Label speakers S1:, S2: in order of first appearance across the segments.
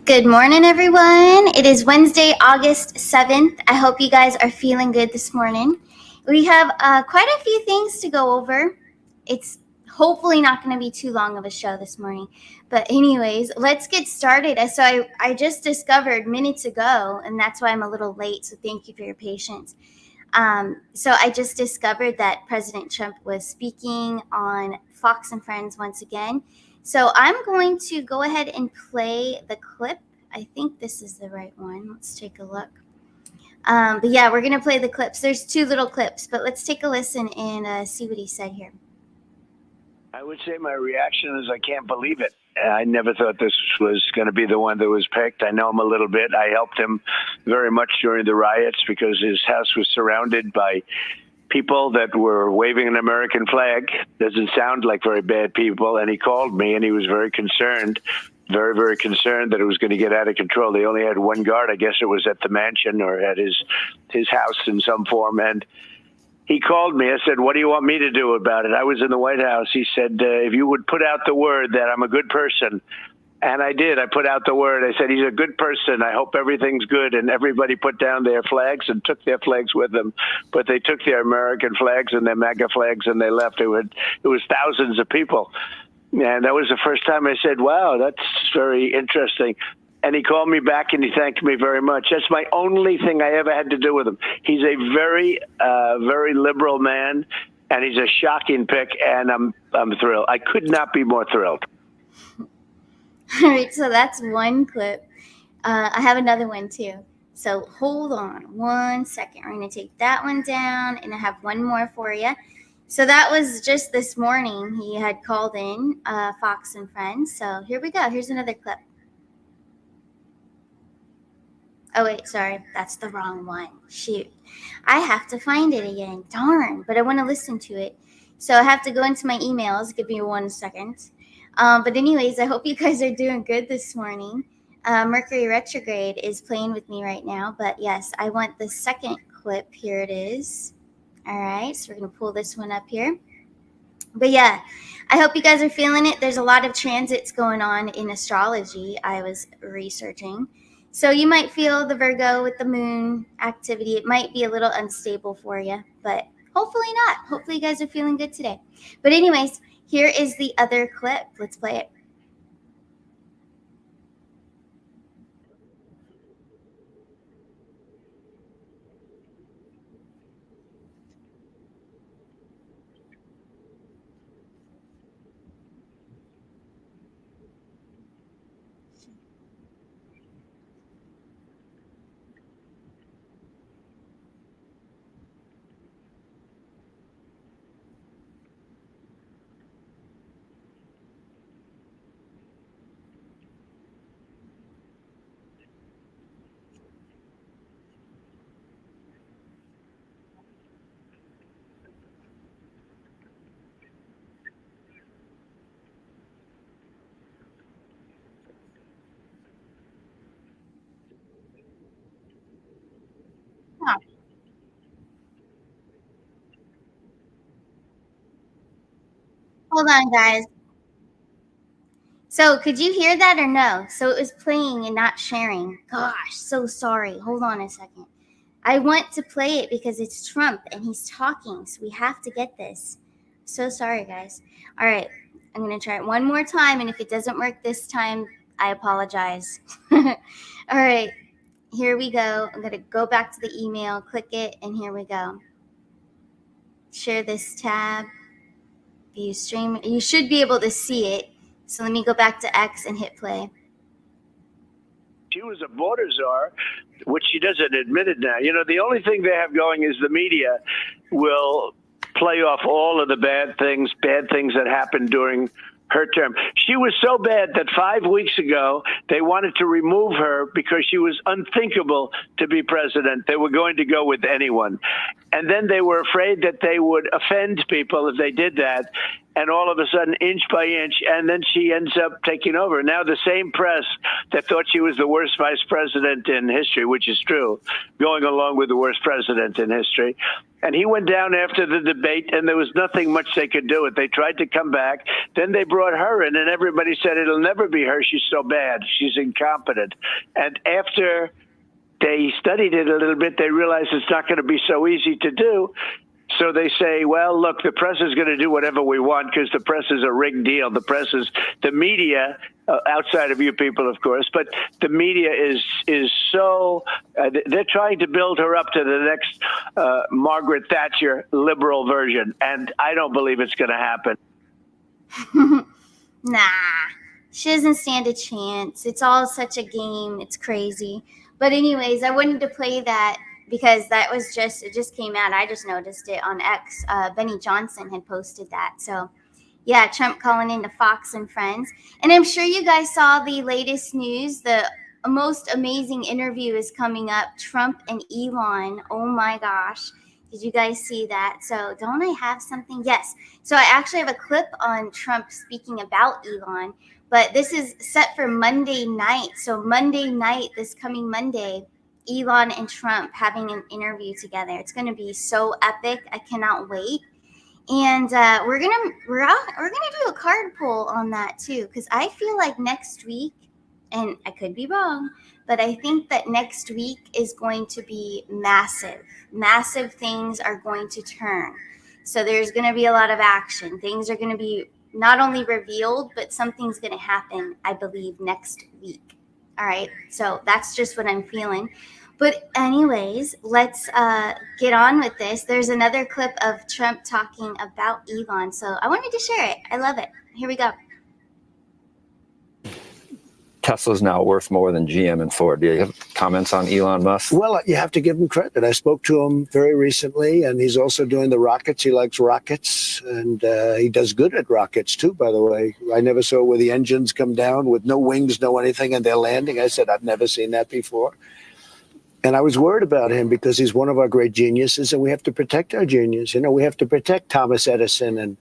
S1: Good morning, everyone. It is Wednesday, August 7th. I hope you guys are feeling good this morning. We have quite a few things to go over. It's hopefully not going to be too long of a show this morning. But anyways, let's get started. I just discovered minutes ago, and that's why I'm a little late, so thank you for your patience. So I just discovered that President Trump was speaking on Fox and Friends once again. So I'm going to go ahead and play the clip. I think this is the right one. Let's take a look. But yeah, we're going to play the clips. There's two little clips, but let's take a listen and see what he said here.
S2: I would say my reaction is I can't believe it. I never thought this was going to be the one that was picked. I know him a little bit. I helped him very much during the riots because his house was surrounded by people that were waving an American flag. Doesn't sound like very bad people. And he called me and he was very concerned, very, very concerned that it was going to get out of control. They only had one guard. I guess it was at the mansion or at his house in some form. And he called me. I said, what do you want me to do about it? I was in the White House. He said, if you would put out the word that I'm a good person. And I did. I put out the word. I said, he's a good person. I hope everything's good. And everybody put down their flags and took their flags with them. But they took their American flags and their MAGA flags and they left. It was thousands of people. And that was the first time I said, wow, that's very interesting. And he called me back and he thanked me very much. That's my only thing I ever had to do with him. He's a very, very liberal man, and he's a shocking pick, and I'm thrilled. I could not be more thrilled.
S1: All right, so that's one clip. I have another one too. So hold on one second. We're going to take that one down, and I have one more for you. So that was just this morning. He had called in Fox and Friends. So here we go. Here's another clip. Oh, wait, sorry. That's the wrong one. Shoot. I have to find it again. Darn. But I want to listen to it. So I have to go into my emails. Give me 1 second. But anyways, I hope you guys are doing good this morning. Mercury retrograde is playing with me right now. But yes, I want the second clip. Here it is. All right. So we're going to pull this one up here. But yeah, I hope you guys are feeling it. There's a lot of transits going on in astrology I was researching. So you might feel the Virgo with the moon activity. It might be a little unstable for you, but hopefully not. Hopefully you guys are feeling good today. But anyways, here is the other clip. Let's play it. Hold on, guys. So could you hear that or no? So it was playing and not sharing. Gosh, so sorry. Hold on a second. I want to play it because it's Trump and he's talking. So we have to get this. So sorry, guys. All right. I'm going to try it one more time. And if it doesn't work this time, I apologize. All right. Here we go. I'm going to go back to the email, click it, and here we go. Share this tab. View stream. You should be able to see it. So let me go back to X and hit play.
S2: She was a border czar, which she doesn't admit it now. You know, the only thing they have going is the media will play off all of the bad things that happened during her term. She was so bad that 5 weeks ago, they wanted to remove her because she was unthinkable to be president. They were going to go with anyone. And then they were afraid that they would offend people if they did that. And all of a sudden, inch by inch, and then she ends up taking over. Now the same press that thought she was the worst vice president in history, which is true, going along with the worst president in history. And he went down after the debate, and there was nothing much they could do. They tried to come back. Then they brought her in, and everybody said, it'll never be her. She's so bad. She's incompetent. And after they studied it a little bit, they realized it's not going to be so easy to do. So they say, well, look, the press is going to do whatever we want because the press is a rigged deal. The press is the media, outside of you people, of course, but the media is so, they're trying to build her up to the next Margaret Thatcher liberal version. And I don't believe it's going to happen.
S1: Nah, she doesn't stand a chance. It's all such a game. It's crazy. But anyways, I wanted to play that because that was it just came out. I just noticed it on X. Benny Johnson had posted that. So yeah, Trump calling into Fox and Friends. And I'm sure you guys saw the latest news. The most amazing interview is coming up. Trump and Elon. Oh my gosh. Did you guys see that? So don't I have something? Yes. So I actually have a clip on Trump speaking about Elon. But this is set for Monday night. So Monday night, this coming Monday, Elon and Trump having an interview together. It's going to be so epic. I cannot wait. And we're gonna do a card pull on that too, because I feel like next week, and I could be wrong, but I think that next week is going to be massive. Massive things are going to turn. So there's going to be a lot of action. Things are going to be not only revealed, but something's going to happen, I believe, next week. All right. So that's just what I'm feeling. But anyways, let's get on with this. There's another clip of Trump talking about Elon. So I wanted to share it. I love it. Here we go.
S3: Tesla's now worth more than GM and Ford. Do you have comments on Elon Musk?
S4: Well, you have to give him credit. I spoke to him very recently, and he's also doing the rockets. He likes rockets, and he does good at rockets, too, by the way. I never saw where the engines come down with no wings, no anything, and they're landing. I said, I've never seen that before. And I was worried about him because he's one of our great geniuses, and we have to protect our genius. You know, we have to protect Thomas Edison, and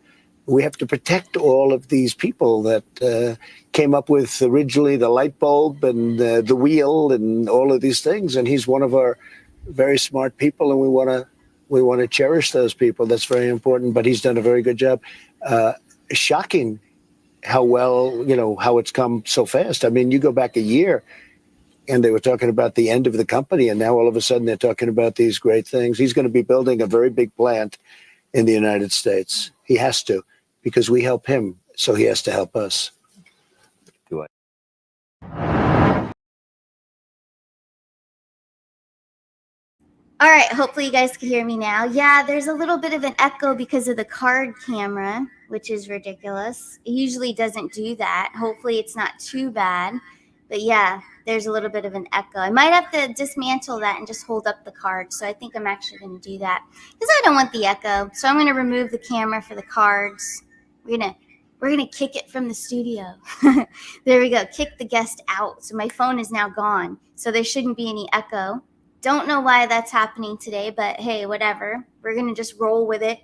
S4: we have to protect all of these people that came up with originally the light bulb and the wheel and all of these things. And he's one of our very smart people, and we want to cherish those people. That's very important. But he's done a very good job. Shocking how well, you know, how it's come so fast. I mean, you go back a year, and they were talking about the end of the company, and now all of a sudden they're talking about these great things. He's going to be building a very big plant in the United States. He has to, because we help him, so he has to help us.
S3: Do I?
S1: All right, hopefully you guys can hear me now. Yeah, there's a little bit of an echo because of the card camera, which is ridiculous. It usually doesn't do that. Hopefully it's not too bad. But yeah, there's a little bit of an echo. I might have to dismantle that and just hold up the card. So I think I'm actually going to do that because I don't want the echo. So I'm going to remove the camera for the cards. We're gonna kick it from the studio. There we go. Kick the guest out. So my phone is now gone. So there shouldn't be any echo. Don't know why that's happening today, but hey, whatever. We're gonna just roll with it.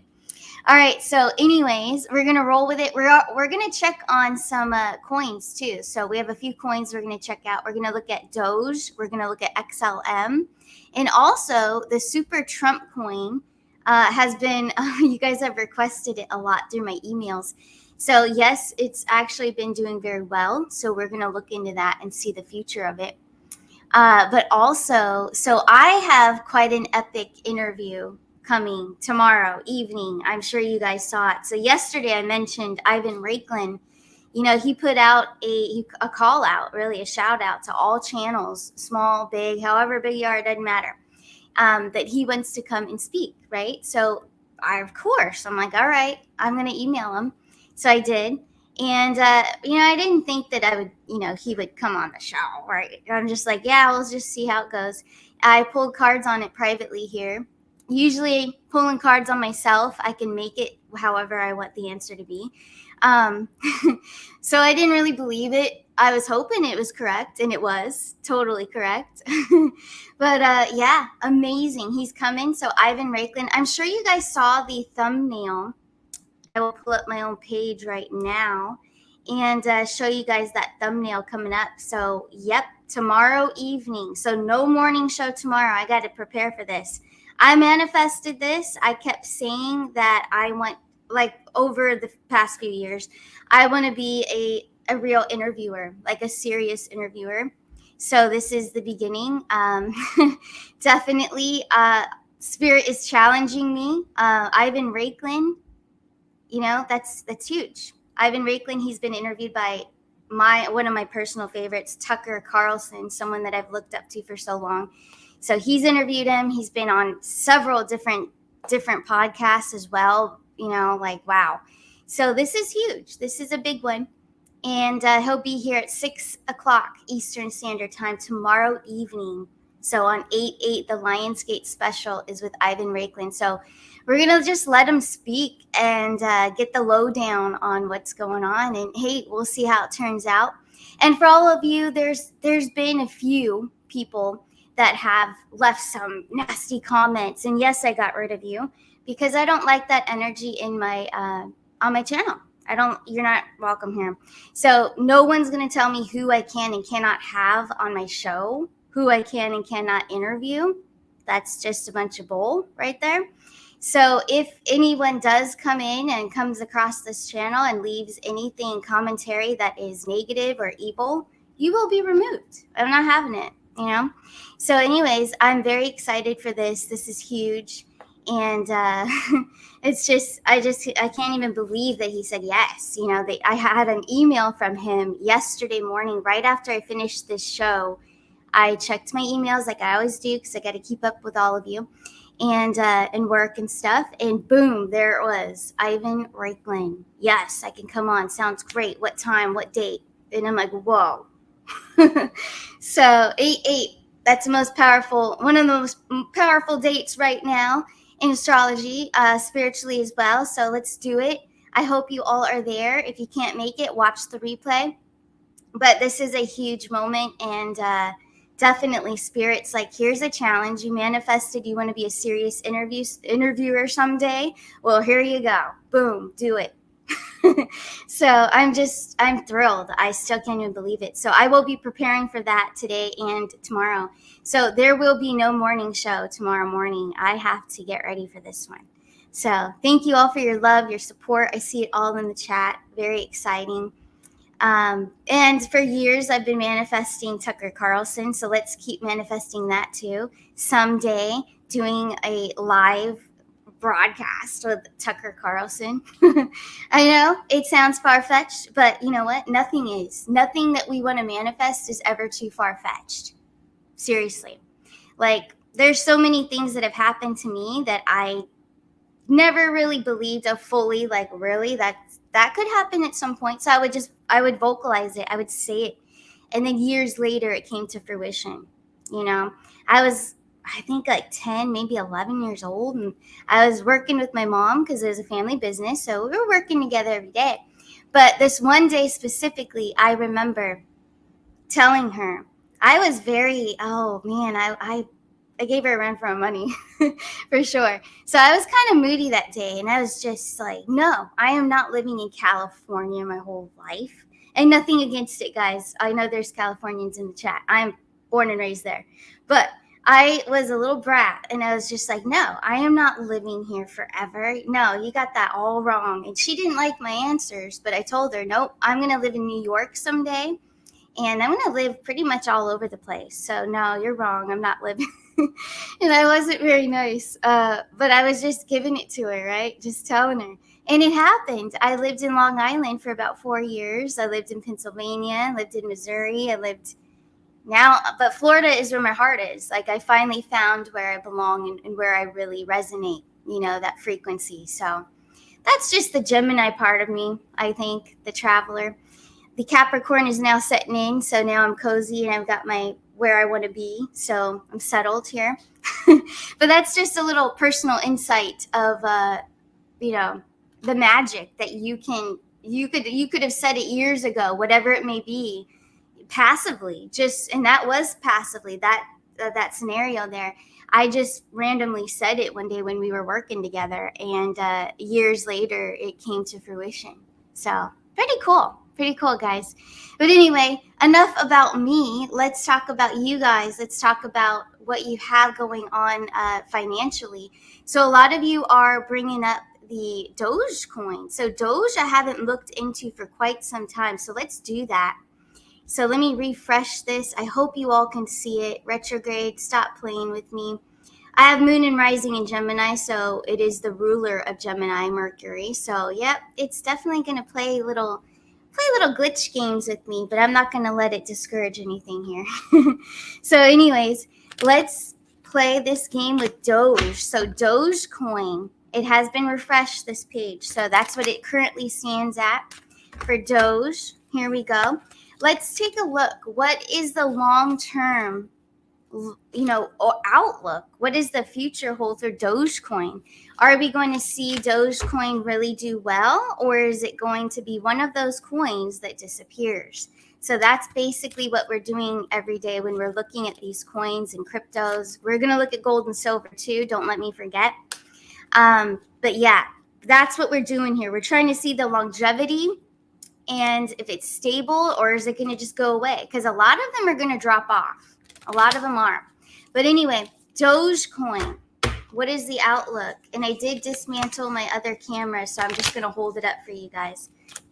S1: All right. So, anyways, we're gonna roll with it. We're gonna check on some coins too. So we have a few coins we're gonna check out. We're gonna look at Doge. We're gonna look at XLM, and also the Super Trump coin has been. You guys have requested it a lot through my emails. So yes, it's actually been doing very well. So we're gonna look into that and see the future of it. But also, so I have quite an epic interview coming tomorrow evening. I'm sure you guys saw it. So yesterday I mentioned Ivan Riklin. You know, he put out a call out, really a shout out to all channels, small, big, however big you are, it doesn't matter, that he wants to come and speak, right? So of course, I'm like, all right, I'm going to email him. So I did. And, I didn't think that I would, he would come on the show, right? I'm just like, yeah, we'll just see how it goes. I pulled cards on it privately here. Usually pulling cards on myself, I can make it however I want the answer to be. So I didn't really believe it. I was hoping it was correct, and it was totally correct. But yeah, amazing. He's coming. So Ivan Riklin, I'm sure you guys saw the thumbnail. I will pull up my own page right now. and show you guys that thumbnail coming up. So, yep, tomorrow evening. So, no morning show tomorrow. I got to prepare for this. I manifested this. I kept saying that I want, like, over the past few years, I want to be a real interviewer, like a serious interviewer. So, this is the beginning. Definitely, Spirit is challenging me. Ivan Riklin, you know, that's huge. Ivan Riklin, he's been interviewed by one of my personal favorites, Tucker Carlson, someone that I've looked up to for so long. So he's interviewed him. He's been on several different podcasts as well. You know, like, wow. So this is huge. This is a big one. And he'll be here at 6 o'clock Eastern Standard Time tomorrow evening. So on 8/8, the Lionsgate special is with Ivan Riklin. So we're going to just let him speak and get the lowdown on what's going on. And, hey, we'll see how it turns out. And for all of you, there's been a few people that have left some nasty comments. And, yes, I got rid of you because I don't like that energy in my on my channel. You're not welcome here. So no one's going to tell me who I can and cannot have on my show, who I can and cannot interview. That's just a bunch of bull right there. So if anyone does come in and comes across this channel and leaves anything commentary that is negative or evil, you will be removed. I'm not having it, you know? So anyways, I'm very excited for this. This is huge. And it's just, I can't even believe that he said yes. You know, I had an email from him yesterday morning, right after I finished this show. I checked my emails like I always do because I got to keep up with all of you and work and stuff. And boom, there it was. Ivan Riklin. Yes, I can come on. Sounds great. What time? What date? And I'm like, whoa. So 8/8. That's the most powerful, one of the most powerful dates right now in astrology, spiritually as well. So let's do it. I hope you all are there. If you can't make it, watch the replay. But this is a huge moment, and definitely Spirit's like, here's a challenge. You manifested you want to be a serious interviewer someday. Well, here you go. Boom, do it. So I'm thrilled. I still can't even believe it. So I will be preparing for that today and tomorrow. So there will be no morning show tomorrow morning. I have to get ready for this one. So thank you all for your love, your support. I see it all in the chat. Very exciting. And for years I've been manifesting Tucker Carlson. So let's keep manifesting that too. Someday doing a live broadcast with Tucker Carlson. I know it sounds far-fetched, but you know what? Nothing is. Nothing that we want to manifest is ever too far-fetched. Seriously. Like, there's so many things that have happened to me that I never really believed of fully, like, really, that could happen at some point. So I would vocalize it. I would say it. And then years later, it came to fruition. You know, I think like 10, maybe 11 years old. And I was working with my mom because it was a family business. So we were working together every day. But this one day specifically, I remember telling her, I was very, oh man, I gave her a run for her money for sure. So I was kind of moody that day. And I was just like, no, I am not living in California my whole life. And nothing against it, guys. I know there's Californians in the chat. I'm born and raised there. But I was a little brat, and I was just like, no, I am not living here forever. No, you got that all wrong. And she didn't like my answers, but I told her, nope, I'm going to live in New York someday, and I'm going to live pretty much all over the place. So, no, you're wrong. I'm not living. And I wasn't very nice, but I was just giving it to her, right? Just telling her. And it happened. I lived in Long Island for about 4 years. I lived in Pennsylvania, lived in Missouri. I lived now, but Florida is where my heart is. Like, I finally found where I belong and where I really resonate, you know, that frequency. So that's just the Gemini part of me, I think, the traveler. The Capricorn is now setting in. So now I'm cozy and I've got where I want to be. So I'm settled here. But that's just a little personal insight of, you know, the magic that you could have said it years ago, whatever it may be. Passively, and that was passively, that scenario there. I just randomly said it one day when we were working together, and years later it came to fruition. So pretty cool. Pretty cool, guys. But anyway, enough about me. Let's talk about you guys. Let's talk about what you have going on financially. So a lot of you are bringing up the Dogecoin. So Doge I haven't looked into for quite some time. So let's do that. So let me refresh this. I hope you all can see it. Retrograde, stop playing with me. I have moon and rising in Gemini, so it is the ruler of Gemini, Mercury. So yep, it's definitely going to play little glitch games with me, but I'm not going to let it discourage anything here. So anyways, let's play this game with Doge. So Dogecoin, it has been refreshed, this page. So that's what it currently stands at for Doge. Here we go. Let's take a look. What is the long-term outlook? What does the future hold for Dogecoin? Are we going to see Dogecoin really do well, or is it going to be one of those coins that disappears? So that's basically what we're doing every day when we're looking at these coins and cryptos. We're going to look at gold and silver too. Don't let me forget. But yeah, that's what we're doing here. We're trying to see the longevity and if it's stable, or is it going to just go away? Because a lot of them are going to drop off. A lot of them are. But anyway, Dogecoin, what is the outlook? And I did dismantle my other camera, so I'm just going to hold it up for you guys.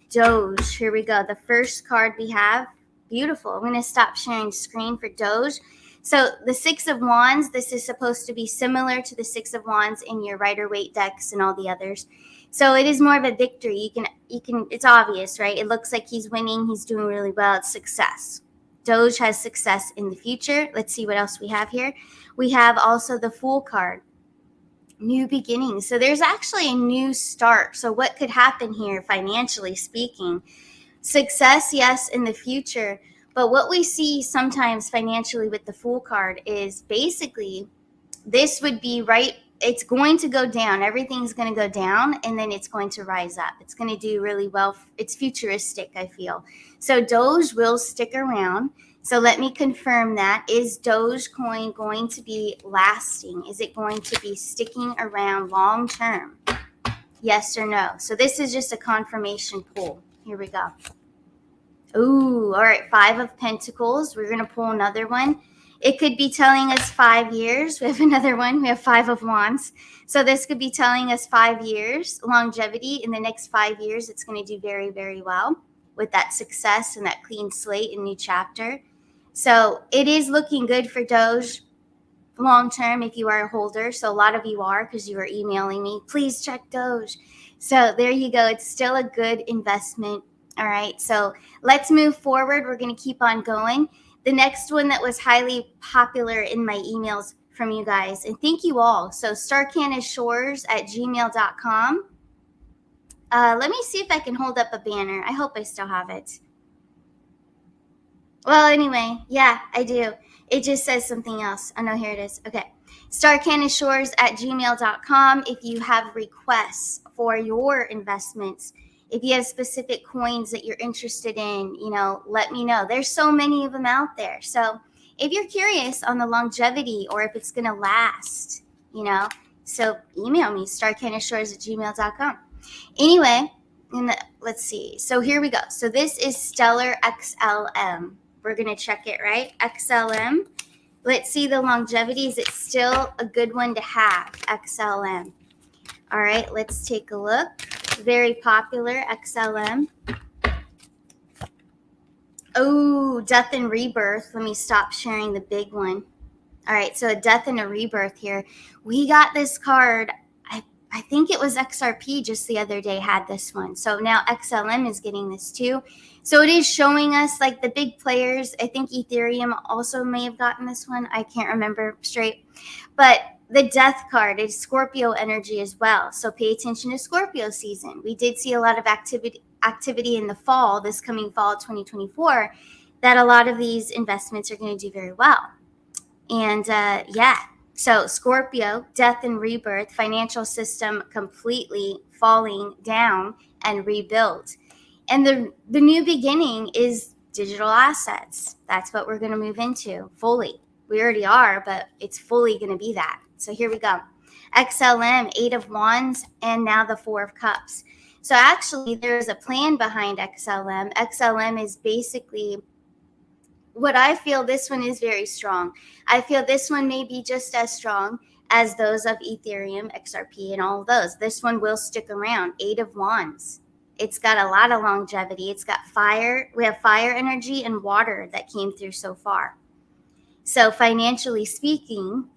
S1: Doge, here we go. The first card we have, beautiful. I'm going to stop sharing screen for Doge. So the Six of Wands, this is supposed to be similar to the Six of Wands in your Rider-Waite decks and all the others. So it is more of a victory. You can, it's obvious, right? It looks like he's winning. He's doing really well. It's success. Doge has success in the future. Let's see what else we have here. We have also the Fool card. New beginnings. So there's actually a new start. So what could happen here financially speaking? Success, yes, in the future. But what we see sometimes financially with the Fool card is basically this would be right. It's going to go down. Everything's going to go down, and then it's going to rise up. It's going to do really well. It's futuristic, I feel. So Doge will stick around. So let me confirm that. Is Dogecoin going to be lasting? Is it going to be sticking around long term? Yes or no? So this is just a confirmation pull. Here we go. Ooh, all right. 5 of Pentacles. We're going to pull another one. It could be telling us 5 years. We have another one. We have 5 of Wands. So this could be telling us 5 years longevity. In the next 5 years, it's going to do very, very well with that success and that clean slate and new chapter. So it is looking good for Doge long term if you are a holder. So a lot of you are, because you were emailing me, please check Doge. So there you go. It's still a good investment. All right. So let's move forward. We're going to keep on going. The next one that was highly popular in my emails from you guys, and thank you all. So starcanashores@gmail.com. Let me see if I can hold up a banner. I hope I still have it. Well, anyway, yeah, I do. It just says something else. Oh, no, here it is. Okay. starcanashores@gmail.com. If you have requests for your investments, if you have specific coins that you're interested in, let me know. There's so many of them out there. So if you're curious on the longevity or if it's going to last, so email me, starcanashores@gmail.com. Anyway, let's see. So here we go. So this is Stellar XLM. We're going to check it, right? XLM. Let's see the longevity. Is it still a good one to have? XLM. All right, let's take a look. Very popular, XLM. Oh, Death and Rebirth. Let me stop sharing the big one. All right, so a Death and a Rebirth here. We got this card. I think it was XRP just the other day had this one. So now XLM is getting this too. So it is showing us like the big players. I think Ethereum also may have gotten this one. I can't remember straight. But the Death card is Scorpio energy as well. So pay attention to Scorpio season. We did see a lot of activity in the fall, this coming fall 2024, that a lot of these investments are going to do very well. And yeah. So Scorpio, Death and Rebirth, financial system completely falling down and rebuilt. And the new beginning is digital assets. That's what we're going to move into fully. We already are, but it's fully going to be that. So here we go. XLM, 8 of Wands, and now the 4 of Cups. So actually, there's a plan behind XLM. XLM is basically what I feel. This one is very strong. I feel this one may be just as strong as those of Ethereum, XRP, and all of those. This one will stick around. 8 of Wands. It's got a lot of longevity. It's got fire. We have fire energy and water that came through so far. So financially speaking,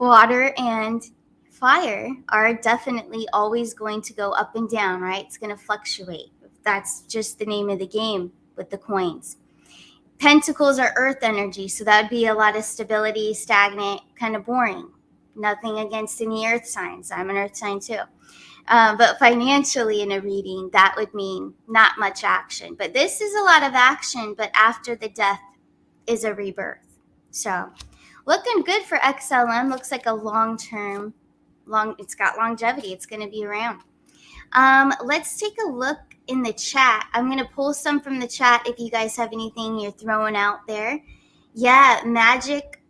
S1: water and fire are definitely always going to go up and down, right? It's going to fluctuate. That's just the name of the game with the coins. Pentacles are earth energy, so that would be a lot of stability, stagnant, kind of boring. Nothing against any earth signs. I'm an earth sign too. But financially in a reading, that would mean not much action. But this is a lot of action, but after the death is a rebirth. So looking good for XLM. Looks like a long-term, it's got longevity. It's going to be around. Let's take a look in the chat. I'm going to pull some from the chat if you guys have anything you're throwing out there. Yeah, Magic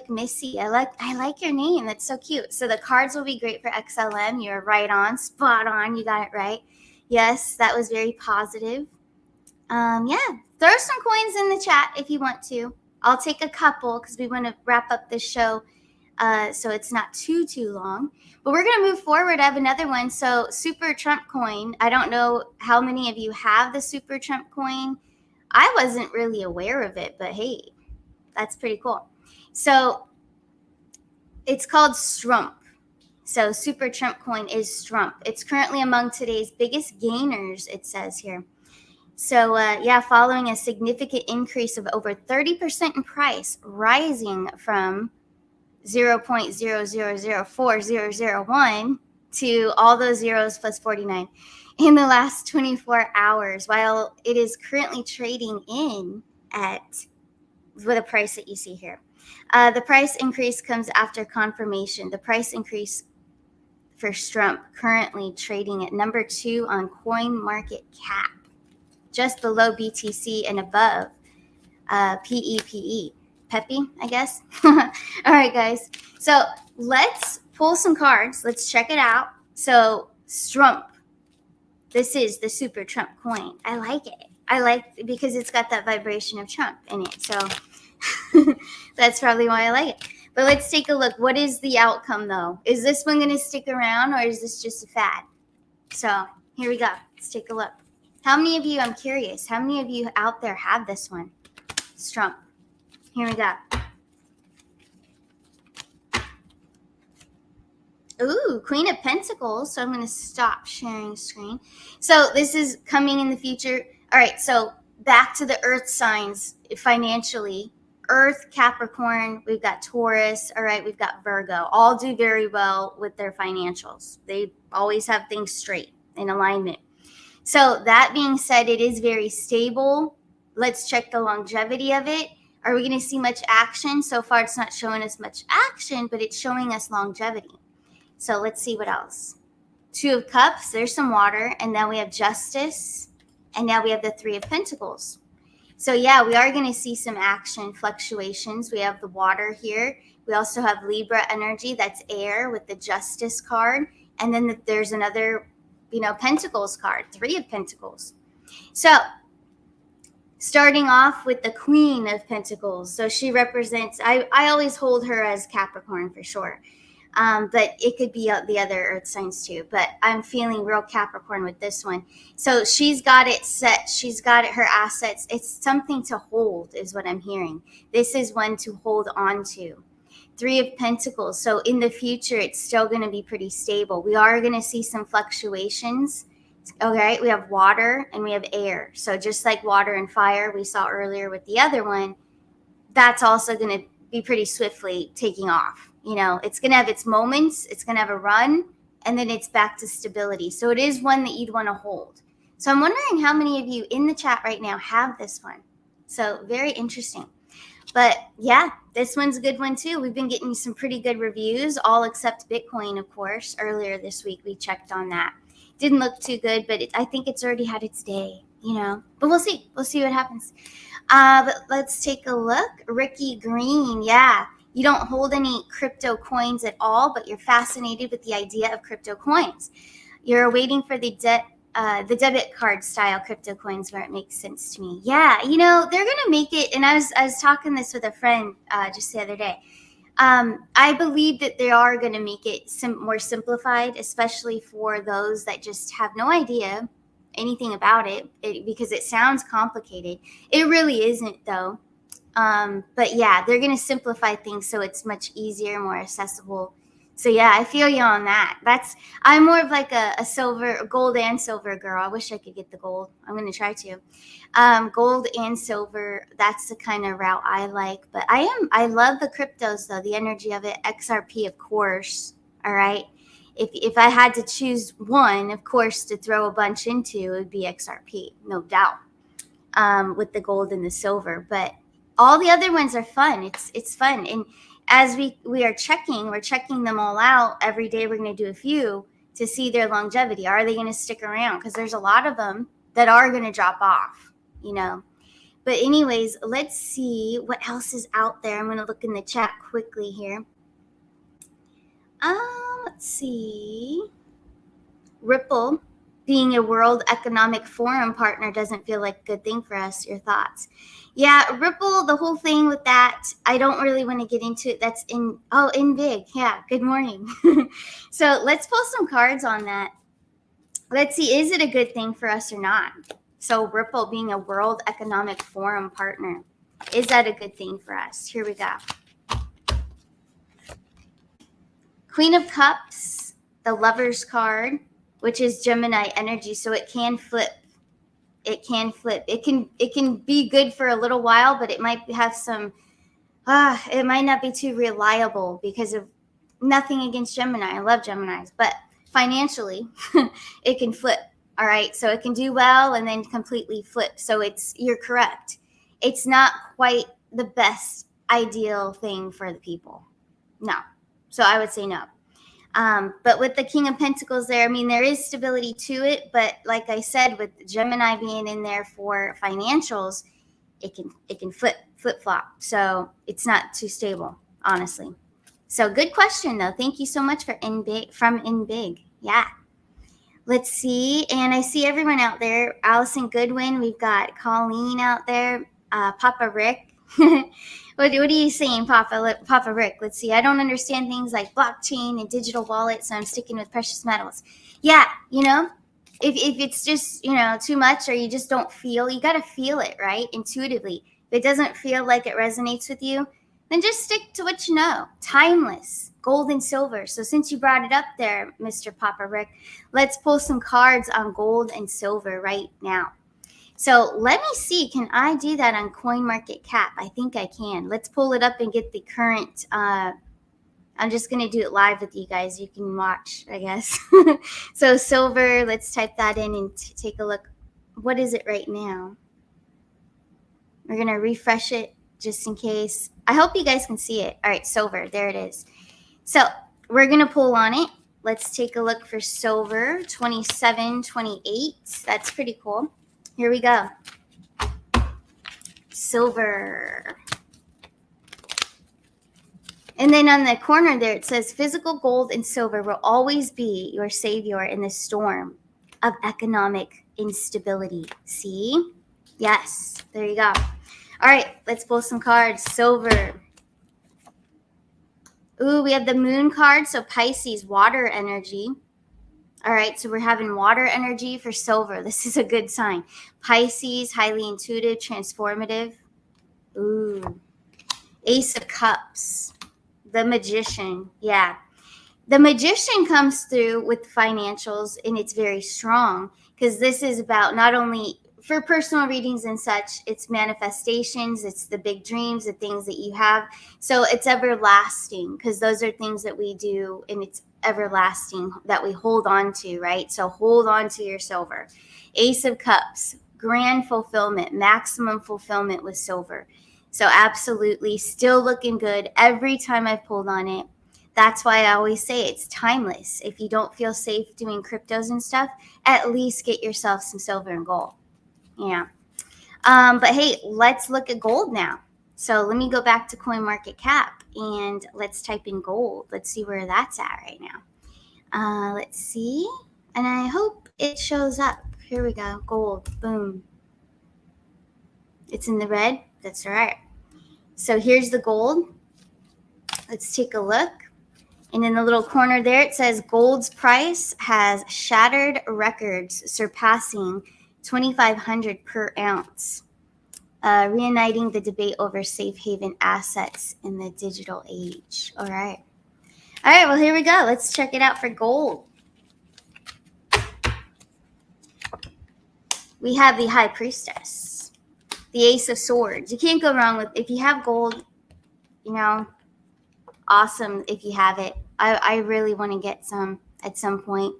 S1: Missy. I like your name. That's so cute. So the cards will be great for XLM. You're right on, spot on. You got it right. Yes, that was very positive. Yeah, throw some coins in the chat if you want to. I'll take a couple because we want to wrap up this show so it's not too long. But we're going to move forward. I have another one. So Super Trump coin. I don't know how many of you have the Super Trump coin. I wasn't really aware of it, but hey, that's pretty cool. So it's called STRUMP. So Super Trump coin is STRUMP. It's currently among today's biggest gainers, it says here. So yeah, following a significant increase of over 30% in price, rising from 0.0004001 to all those zeros plus 49 in the last 24 hours, while it is currently trading in at with a price that you see here. The price increase comes after confirmation. The price increase for STRUMP currently trading at number 2 on CoinMarketCap, just below BTC and above PEPE. Peppy, I guess. All right, guys. So let's pull some cards. Let's check it out. So STRUMP. This is the Super Trump coin. I like it. I like it because it's got that vibration of Trump in it. So that's probably why I like it. But let's take a look. What is the outcome, though? Is this one going to stick around, or is this just a fad? So here we go. Let's take a look. How many of you, I'm curious, how many of you out there have this one? STRUMP. Here we go. Ooh, Queen of Pentacles. So I'm going to stop sharing screen. So this is coming in the future. All right, so back to the earth signs financially. Earth, Capricorn, we've got Taurus, all right, we've got Virgo. All do very well with their financials. They always have things straight in alignment. So that being said, it is very stable. Let's check the longevity of it. Are we going to see much action? So far, it's not showing us much action, but it's showing us longevity. So let's see what else. 2 of Cups, there's some water, and then we have Justice, and now we have the 3 of Pentacles. So yeah, we are going to see some action fluctuations. We have the water here. We also have Libra energy, that's air with the Justice card, and then there's another, Pentacles card, 3 of Pentacles. So starting off with the Queen of Pentacles. So she represents, I always hold her as Capricorn for sure. But it could be the other earth signs too. But I'm feeling real Capricorn with this one. So she's got it set. She's got it, her assets. It's something to hold is what I'm hearing. This is one to hold on to. 3 of Pentacles. So in the future, it's still going to be pretty stable. We are going to see some fluctuations. Okay, we have water and we have air. So just like water and fire we saw earlier with the other one, that's also going to be pretty swiftly taking off. It's going to have its moments, it's going to have a run, and then it's back to stability. So it is one that you'd want to hold. So I'm wondering how many of you in the chat right now have this one. So very interesting. But yeah, this one's a good one too. We've been getting some pretty good reviews, all except Bitcoin, of course. Earlier this week, we checked on that. Didn't look too good, but I think it's already had its day, But we'll see. We'll see what happens. But let's take a look. Ricky Green. Yeah. You don't hold any crypto coins at all, but you're fascinated with the idea of crypto coins. You're waiting for the debit card style crypto coins where it makes sense to me. Yeah, you know, they're gonna make it. And I was talking this with a friend just the other day. I believe that they are going to make it more simplified, especially for those that just have no idea anything about it, because it sounds complicated. It really isn't, though. But yeah, they're going to simplify things so it's much easier, more accessible. So yeah, I feel you on that. I'm more of like a gold and silver girl. I wish I could get the gold. I'm going to try to. Gold and silver, that's the kind of route I like. But I love the cryptos though, the energy of it. XRP, of course. All right. If I had to choose one, of course, to throw a bunch into, it would be XRP, no doubt. With the gold and the silver, but all the other ones are fun. It's fun. And as we're checking them all out every day. We're going to do a few to see their longevity. Are they going to stick around? Because there's a lot of them that are going to drop off, you know. But anyways, let's see what else is out there. I'm going to look in the chat quickly here. Let's see. Ripple being a World Economic Forum partner doesn't feel like a good thing for us. Your thoughts? Yeah, Ripple, the whole thing with that, I don't really want to get into it. That's in big. Yeah, good morning. So let's pull some cards on that. Let's see, is it a good thing for us or not? So Ripple being a World Economic Forum partner, is that a good thing for us? Here we go. Queen of Cups, the Lover's card, which is Gemini energy, so it can flip. It can flip. It can be good for a little while, but it might have some. It might not be too reliable because of nothing against Gemini. I love Geminis, but financially, it can flip. All right, so it can do well and then completely flip. So you're correct. It's not quite the best ideal thing for the people. No. So I would say no. But with the King of Pentacles there, I mean, there is stability to it. But like I said, with Gemini being in there for financials, it can flip flop. So it's not too stable, honestly. So good question, though. Thank you so much for from In Big. Yeah. Let's see. And I see everyone out there. Allison Goodwin. We've got Colleen out there. Papa Rick. What are you saying, Papa Rick? Let's see. I don't understand things like blockchain and digital wallets, so I'm sticking with precious metals. Yeah, you know, if it's just, you know, too much or you just don't feel, you got to feel it, right? Intuitively. If it doesn't feel like it resonates with you, then just stick to what you know. Timeless, gold and silver. So since you brought it up there, Mr. Papa Rick, let's pull some cards on gold and silver right now. So let me see, can I do that on CoinMarketCap? I think I can. Let's pull it up and get the current. I'm just going to do it live with you guys. You can watch, I guess. So silver, let's type that in and take a look. What is it right now? We're going to refresh it just in case. I hope you guys can see it. All right, silver, there it is. So we're going to pull on it. Let's take a look for silver, 27.28. That's pretty cool. Here we go. Silver. And then on the corner there, it says physical gold and silver will always be your savior in the storm of economic instability. See? Yes. There you go. All right. Let's pull some cards. Silver. Ooh, we have the moon card. So Pisces, water energy. All right, so we're having water energy for silver. This is a good sign. Pisces, highly intuitive, transformative. Ooh. Ace of Cups. The Magician. Yeah. The Magician comes through with financials, and it's very strong because this is about not only for personal readings and such, it's manifestations, it's the big dreams, the things that you have. So it's everlasting because those are things that we do, and it's everlasting that we hold on to, right? So hold on to your silver. Ace of Cups, grand fulfillment, maximum fulfillment with silver. So absolutely still looking good every time I've pulled on it. That's why I always say it's timeless. If you don't feel safe doing cryptos and stuff, at least get yourself some silver and gold. Yeah. But hey, let's look at gold now. So let me go back to CoinMarketCap and let's type in gold. Let's see where that's at right now. Let's see. And I hope it shows up. Here we go. Gold. Boom. It's in the red. That's all right. So here's the gold. Let's take a look. And in the little corner there, it says gold's price has shattered records, surpassing 2,500 per ounce, reuniting the debate over safe haven assets in the digital age. All right. All right, well, here we go. Let's check it out for gold. We have the High Priestess, the Ace of Swords. You can't go wrong with, if you have gold, you know, awesome if you have it. I really want to get some at some point.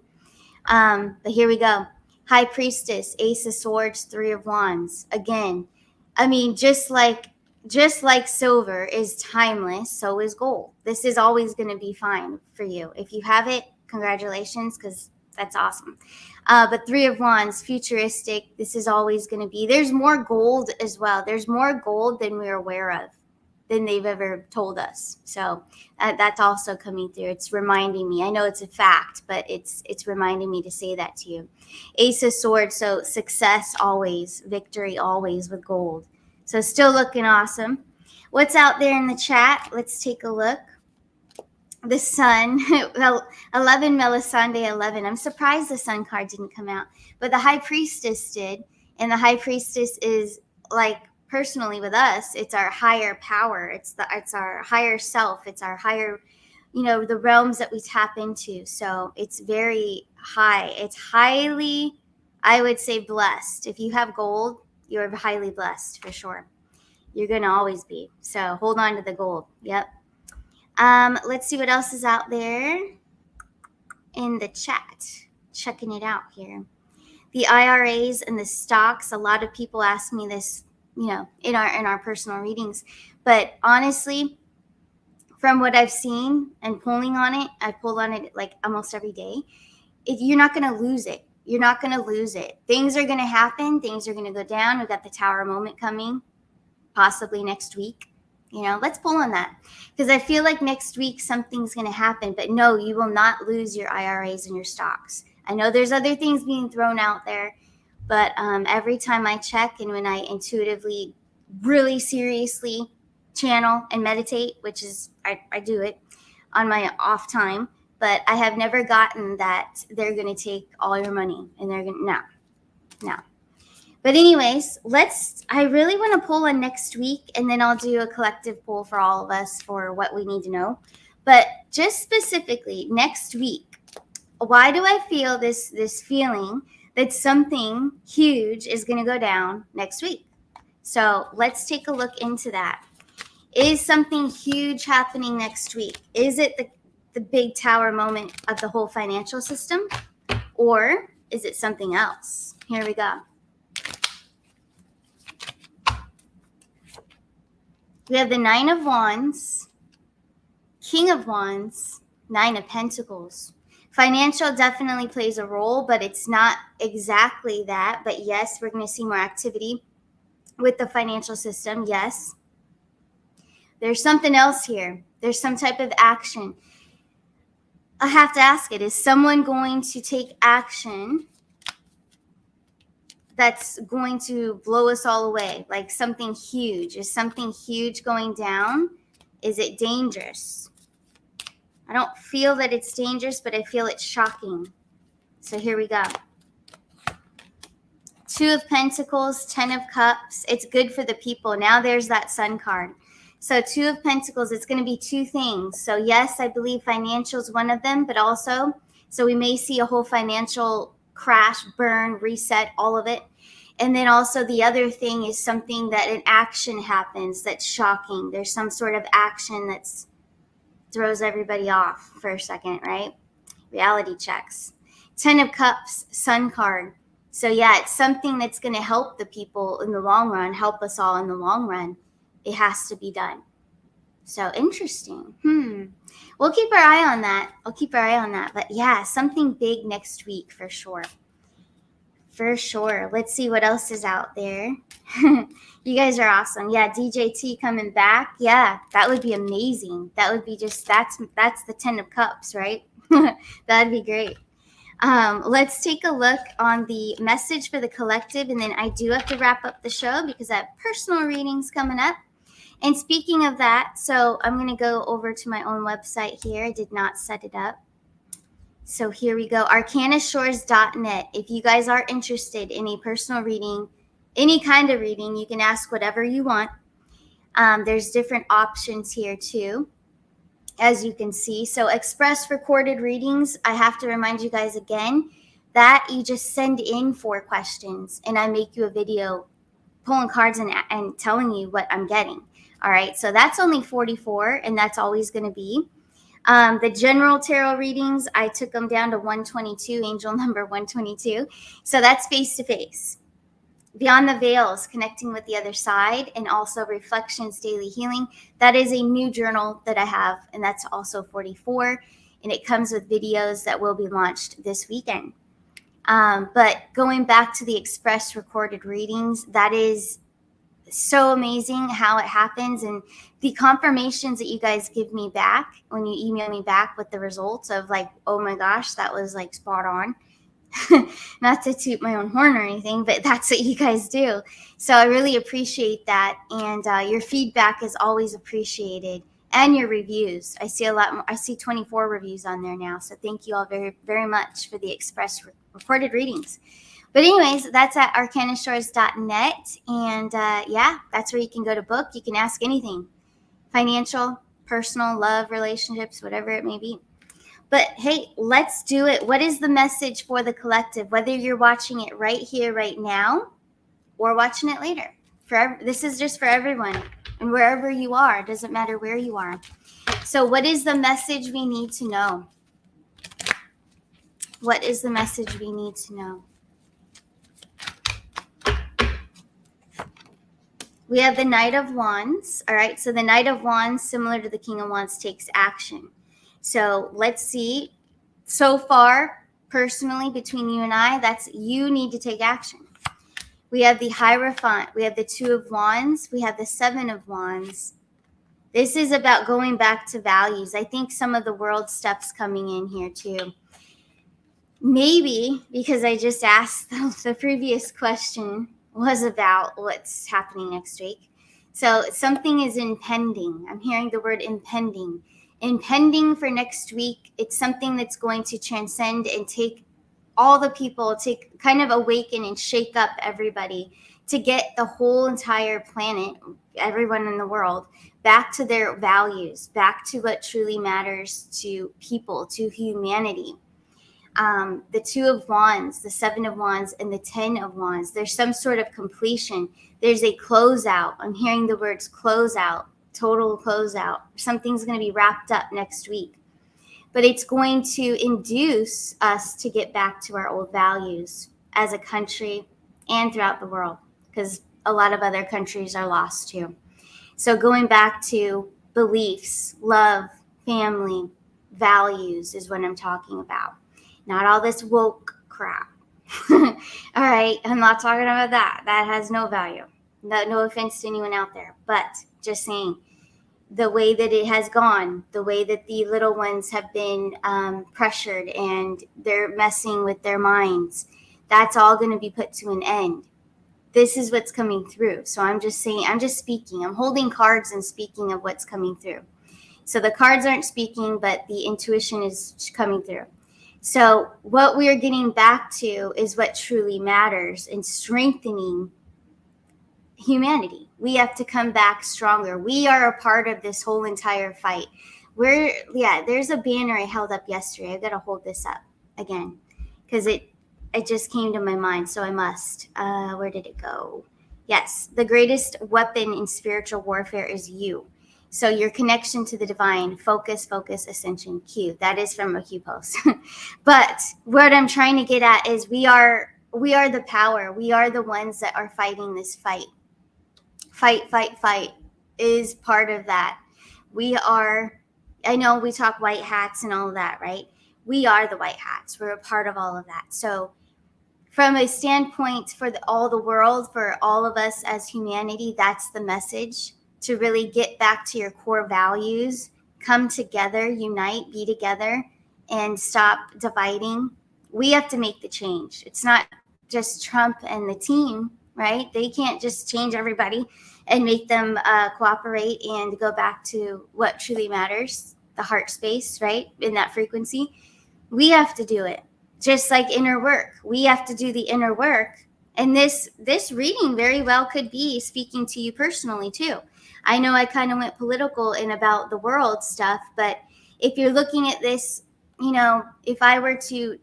S1: But here we go. High Priestess, Ace of Swords, Three of Wands. Again, I mean, just like silver is timeless, so is gold. This is always going to be fine for you. If you have it, congratulations, because that's awesome. But Three of Wands, futuristic. This is always going to be. There's more gold as well. There's more gold than we're aware of, than they've ever told us. So that's also coming through. It's reminding me. I know it's a fact, but it's reminding me to say that to you. Ace of Swords, so success always, victory always with gold. So still looking awesome. What's out there in the chat? Let's take a look. The Sun, 11 Melisande 11. I'm surprised the Sun card didn't come out, but the High Priestess did. And the High Priestess is like, personally with us, it's our higher power. It's our higher self. It's our higher, the realms that we tap into. So it's very high. It's highly, I would say, blessed. If you have gold, you're highly blessed for sure. You're going to always be. So hold on to the gold. Yep. Let's see what else is out there in the chat. Checking it out here. The IRAs and the stocks. A lot of people ask me this, in our personal readings. But honestly, from what I've seen and pulling on it, I pull on it like almost every day. You're not going to lose it. You're not going to lose it. Things are going to happen. Things are going to go down. We've got the Tower moment coming, possibly next week. Let's pull on that, because I feel like next week something's going to happen. But no, you will not lose your IRAs and your stocks. I know there's other things being thrown out there, but every time I check and when I intuitively, really seriously channel and meditate, which is, I do it on my off time, but I have never gotten that they're going to take all your money and they're going to, no. But anyways, I really want to pull on next week, and then I'll do a collective pull for all of us for what we need to know. But just specifically next week, why do I feel this feeling that something huge is going to go down next week? So let's take a look into that. Is something huge happening next week? Is it the big tower moment of the whole financial system? Or is it something else? Here we go. We have the Nine of Wands, King of Wands, Nine of Pentacles. Financial definitely plays a role, but it's not exactly that. But yes, we're going to see more activity with the financial system. Yes. There's something else here. There's some type of action. I have to ask it. Is someone going to take action that's going to blow us all away? Like something huge. Is something huge going down? Is it dangerous? I don't feel that it's dangerous, but I feel it's shocking. So here we go. Two of Pentacles, 10 of Cups. It's good for the people. Now there's that Sun card. So Two of Pentacles, it's going to be two things. So yes, I believe financial is one of them, but also, so we may see a whole financial crash, burn, reset, all of it. And then also the other thing is something that an action happens that's shocking. There's some sort of action that's throws everybody off for a second, right? Reality checks. 10 of Cups, Sun card. So yeah, it's something that's going to help the people in the long run, help us all in the long run. It has to be done. So interesting. We'll keep our eye on that. I'll keep our eye on that. But yeah, something big next week for sure. For sure. Let's see what else is out there. You guys are awesome. Yeah, DJT coming back. Yeah, that would be amazing. That would be just that's the 10 of cups, right? That'd be great. Let's take a look on the message for the collective, and then I do have to wrap up the show because I have personal readings coming up. And speaking of that, so I'm going to go over to my own website here. I did not set it up. So here we go, arcanashores.net. If you guys are interested in a personal reading, any kind of reading, you can ask whatever you want. There's different options here too, as you can see. So express recorded readings, I have to remind you guys again that you just send in 4 questions and I make you a video pulling cards and telling you what I'm getting. All right, so that's only $44 and that's always going to be. The general tarot readings, I took them down to 122, angel number 122. So that's face-to-face. Beyond the Veils, connecting with the other side, and also Reflections Daily Healing. That is a new journal that I have, and that's also $44. And it comes with videos that will be launched this weekend. But going back to the express recorded readings, that is so amazing how it happens, and the confirmations that you guys give me back when you email me back with the results of like, oh my gosh, that was like spot on. Not to toot my own horn or anything, but that's what you guys do. So I really appreciate that, and your feedback is always appreciated, and your reviews. I see a lot more. I see 24 reviews on there now, so thank you all very, very much for the express recorded readings. But anyways, that's at arcanashores.net. And yeah, that's where you can go to book. You can ask anything. Financial, personal, love, relationships, whatever it may be. But hey, let's do it. What is the message for the collective? Whether you're watching it right here, right now, or watching it later. This is just for everyone. And wherever you are, it doesn't matter where you are. So what is the message we need to know? What is the message we need to know? We have the Knight of Wands. All right, so the Knight of Wands, similar to the King of Wands, takes action. So let's see. So far, personally, between you and I, that's you need to take action. We have the Hierophant. We have the 2 of Wands. We have the 7 of Wands. This is about going back to values. I think some of the world stuff's coming in here too. Maybe because I just asked the previous question was about what's happening next week. So something is impending. I'm hearing the word impending. Impending for next week. It's something that's going to transcend and take all the people, to kind of awaken and shake up everybody, to get the whole entire planet, everyone in the world, back to their values, back to what truly matters to people, to humanity. The 2 of Wands, the 7 of Wands, and the 10 of Wands. There's some sort of completion. There's a closeout. I'm hearing the words closeout, total closeout. Something's going to be wrapped up next week. But it's going to induce us to get back to our old values as a country and throughout the world, because a lot of other countries are lost too. So going back to beliefs, love, family, values is what I'm talking about. Not all this woke crap. All right, I'm not talking about that. That has no value. No offense to anyone out there, but just saying the way that it has gone, the way that the little ones have been pressured and they're messing with their minds, that's all going to be put to an end. This is what's coming through. So I'm just saying, I'm just speaking. I'm holding cards and speaking of what's coming through. So the cards aren't speaking, but the intuition is coming through. So what we are getting back to is what truly matters in strengthening humanity. We have to come back stronger. We are a part of this whole entire fight. There's a banner I held up yesterday. I got to hold this up again because it just came to my mind. So I must. Where did it go? Yes. The greatest weapon in spiritual warfare is you. So your connection to the divine, focus, ascension, Q. That is from a Q post. But what I'm trying to get at is we are the power. We are the ones that are fighting this fight. Fight is part of that. We are, I know we talk white hats and all of that, right? We are the white hats. We're a part of all of that. So from a standpoint for all the world, for all of us as humanity, that's the message, to really get back to your core values, come together, unite, be together, and stop dividing. We have to make the change. It's not just Trump and the team, right? They can't just change everybody and make them cooperate and go back to what truly matters, the heart space, right? In that frequency. We have to do it. Just like inner work. We have to do the inner work. And this reading very well could be speaking to you personally too. I know I kind of went political in about the world stuff, but if you're looking at this, you know, if I were to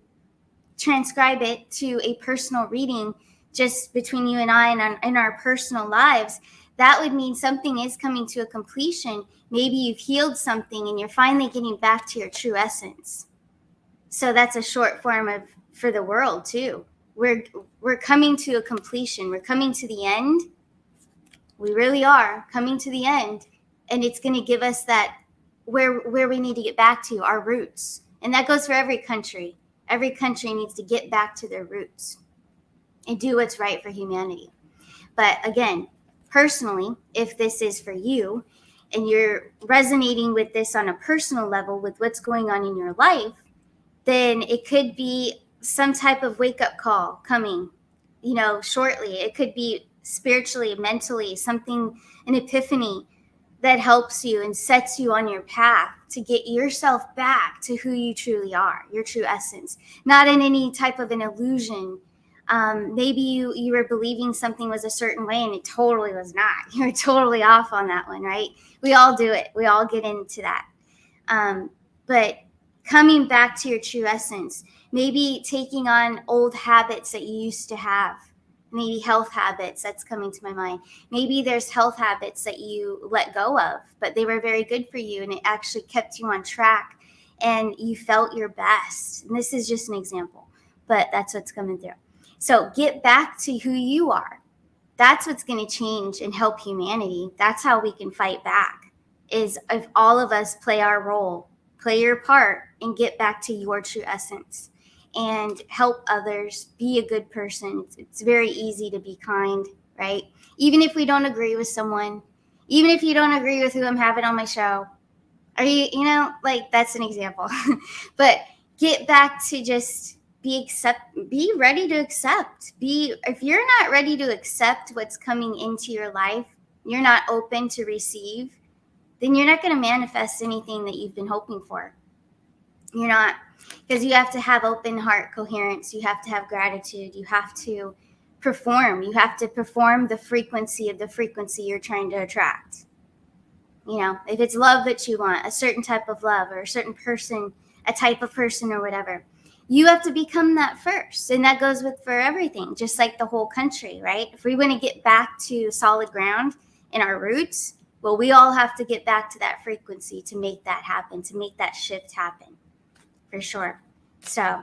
S1: transcribe it to a personal reading just between you and I and in our personal lives, that would mean something is coming to a completion. Maybe you've healed something and you're finally getting back to your true essence. So that's a short form of for the world too. We're coming to a completion. We're coming to the end. We really are coming to the end, and it's going to give us that where we need to get back to, our roots. And that goes for every country. Every country needs to get back to their roots and do what's right for humanity. But again, personally, if this is for you and you're resonating with this on a personal level with what's going on in your life, then it could be some type of wake-up call coming, you know, shortly. It could be spiritually, mentally, something, an epiphany that helps you and sets you on your path to get yourself back to who you truly are, your true essence, not in any type of an illusion. Maybe you were believing something was a certain way and it totally was not. You were totally off on that one, right? We all do it. We all get into that. But coming back to your true essence, maybe taking on old habits that you used to have, maybe health habits, that's coming to my mind. Maybe there's health habits that you let go of, but they were very good for you and it actually kept you on track and you felt your best. And this is just an example, but that's what's coming through. So get back to who you are. That's what's going to change and help humanity. That's how we can fight back, is if all of us play our role, play your part, and get back to your true essence and help others, be a good person. It's very easy to be kind, right? Even if we don't agree with someone, even if you don't agree with who I'm having on my show, are you know, like that's an example. But get back to just be ready to accept. If you're not ready to accept what's coming into your life, you're not open to receive, then you're not going to manifest anything that you've been hoping for. You're not, because you have to have open heart coherence. You have to have gratitude. You have to perform. You have to perform the frequency of the frequency you're trying to attract. You know, if it's love that you want, a certain type of love or a certain person, a type of person or whatever, you have to become that first. And that goes for everything, just like the whole country, right? If we want to get back to solid ground in our roots, well, we all have to get back to that frequency to make that happen, to make that shift happen. For sure. So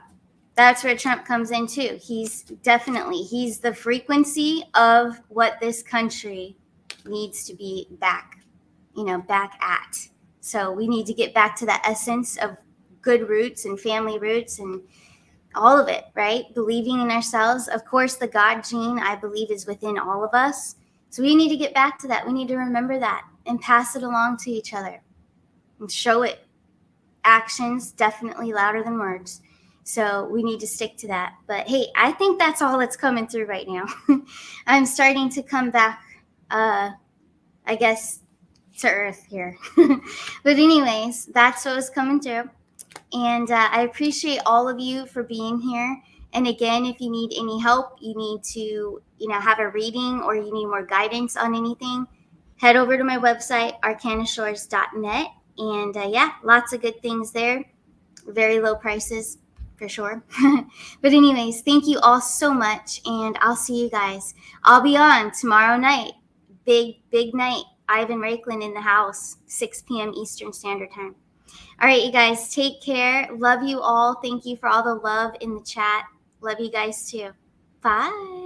S1: that's where Trump comes in too. He's the frequency of what this country needs to be back at. So we need to get back to that essence of good roots and family roots and all of it, right? Believing in ourselves. Of course, the God gene, I believe, is within all of us. So we need to get back to that. We need to remember that and pass it along to each other and show it. Actions definitely louder than words. So we need to stick to that. But hey, I think that's all that's coming through right now. I'm starting to come back, I guess, to earth here. But anyways, that's what was coming through. And I appreciate all of you for being here. And again, if you need any help, you need to, have a reading or you need more guidance on anything, head over to my website, arcanashores.net. And lots of good things there. Very low prices for sure. But anyways, thank you all so much. And I'll see you guys. I'll be on tomorrow night. Big night. Ivan Riklin in the house, 6 p.m. Eastern Standard Time. All right, you guys, take care. Love you all. Thank you for all the love in the chat. Love you guys too. Bye.